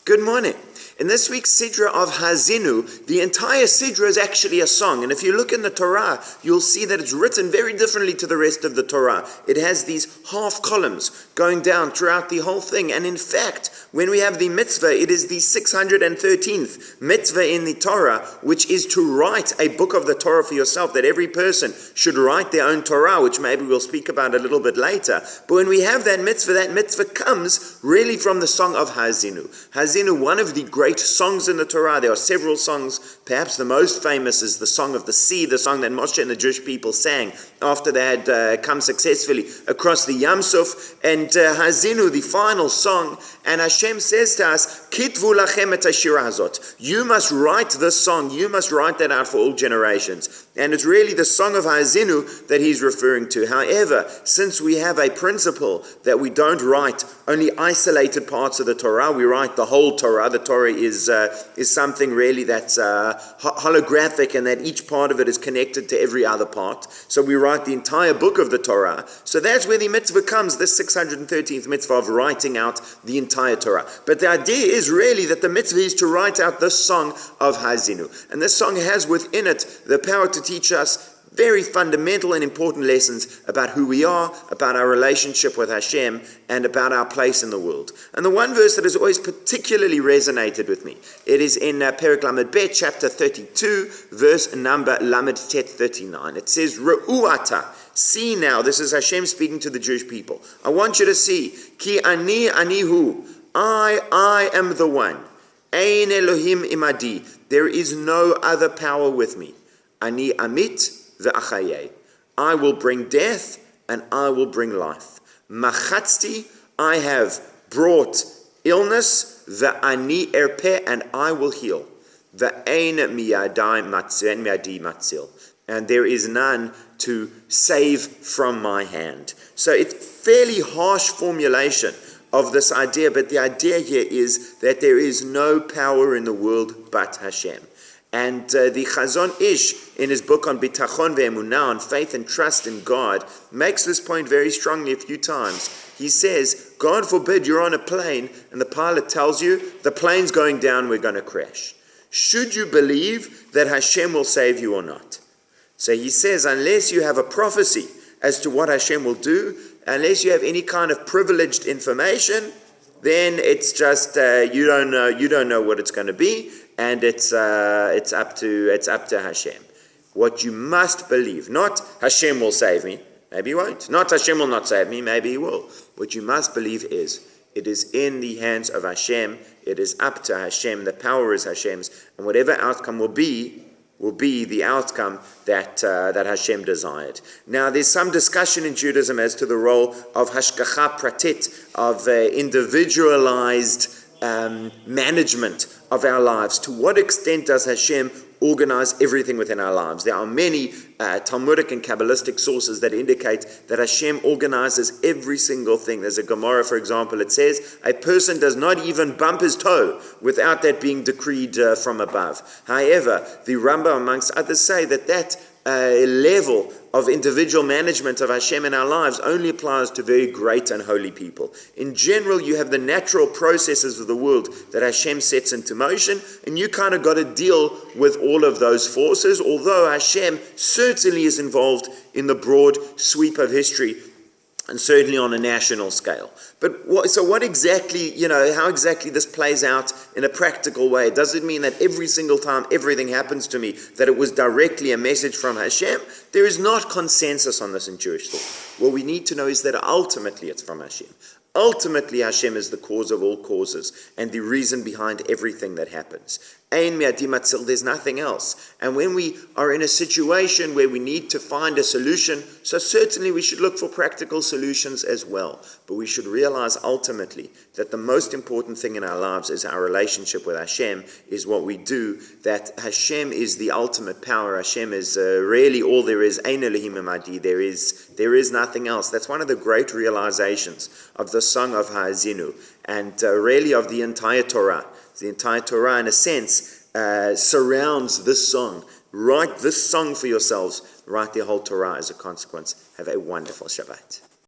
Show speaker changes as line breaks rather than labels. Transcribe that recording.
Good morning. In this week's Sidra of Haazinu, the entire Sidra is actually a song. And if you look in the Torah, you'll see that it's written very differently to the rest of the Torah. It has these half columns going down throughout the whole thing. And in fact, when we have the mitzvah, it is the 613th mitzvah in the Torah, which is to write a book of the Torah for yourself, that every person should write their own Torah, which maybe we'll speak about a little bit later. But when we have that mitzvah comes really from the song of Haazinu. Haazinu, one of the great songs in the Torah. There are several songs. Perhaps the most famous is the Song of the Sea, the song that Moshe and the Jewish people sang after they had come successfully across the Yam Suf. And Haazinu, the final song, and Hashem says to us, Kitvu lachem et hashira hazot. You must write this song. You must write that out for all generations. And it's really the song of Haazinu that he's referring to. However, since we have a principle that we don't write only isolated parts of the Torah, we write the whole Torah. The Torah is something really that's holographic, and that each part of it is connected to every other part. So we write the entire book of the Torah. So that's where the mitzvah comes, this 613th mitzvah of writing out the entire Torah. But the idea is really that the mitzvah is to write out this song of Haazinu. And this song has within it the power to teach us very fundamental and important lessons about who we are, about our relationship with Hashem, and about our place in the world. And the one verse that has always particularly resonated with me, it is in Perek Lamed Bet, chapter 32, verse number Lamed Tet 39. It says, Re'uata, see now, this is Hashem speaking to the Jewish people. I want you to see, Ki ani hu, I am the one. Ein Elohim imadi, there is no other power with me. Ani amit, I will bring death and I will bring life. Machatzti, I have brought illness. Ve'ani erpeh, and I will heal. Ve'ein miyadi matzil, and there is none to save from my hand. So it's fairly harsh formulation of this idea, but the idea here is that there is no power in the world but Hashem. And the Chazon Ish, in his book on Bitachon ve'emunah, on faith and trust in God, makes this point very strongly a few times. He says, God forbid you're on a plane and the pilot tells you, the plane's going down, we're going to crash. Should you believe that Hashem will save you or not? So he says, unless you have a prophecy as to what Hashem will do, unless you have any kind of privileged information, then it's just you don't know what it's going to be, and it's up to Hashem. What you must believe, not Hashem will save me, maybe he won't. Not Hashem will not save me, maybe he will. What you must believe is, it is in the hands of Hashem. It is up to Hashem. The power is Hashem's, and whatever outcome will be the outcome that Hashem desired. Now, there's some discussion in Judaism as to the role of hashgacha pratit, of individualized management of our lives. To what extent does Hashem organize everything within our lives? There are many Talmudic and Kabbalistic sources that indicate that Hashem organizes every single thing. There's a Gemara, for example, it says, a person does not even bump his toe without that being decreed from above. However, the Rambam, amongst others, say that level of individual management of Hashem in our lives only applies to very great and holy people. In general, you have the natural processes of the world that Hashem sets into motion, and you kind of got to deal with all of those forces, although Hashem certainly is involved in the broad sweep of history, and certainly on a national scale. But what exactly, how exactly this plays out in a practical way? Does it mean that every single time everything happens to me, that it was directly a message from Hashem? There is not consensus on this in Jewish thought. What we need to know is that ultimately it's from Hashem. Ultimately, Hashem is the cause of all causes and the reason behind everything that happens. Ein mi'adi matzil, there's nothing else. And when we are in a situation where we need to find a solution, so certainly we should look for practical solutions as well. But we should realize ultimately that the most important thing in our lives is our relationship with Hashem, is what we do, that Hashem is the ultimate power. Hashem is really all there is. Ein Elohim imadi, there is nothing else. That's one of the great realizations of the song of Haazinu, and really of the entire Torah. The entire Torah, in a sense, surrounds this song. Write this song for yourselves. Write the whole Torah as a consequence. Have a wonderful Shabbat.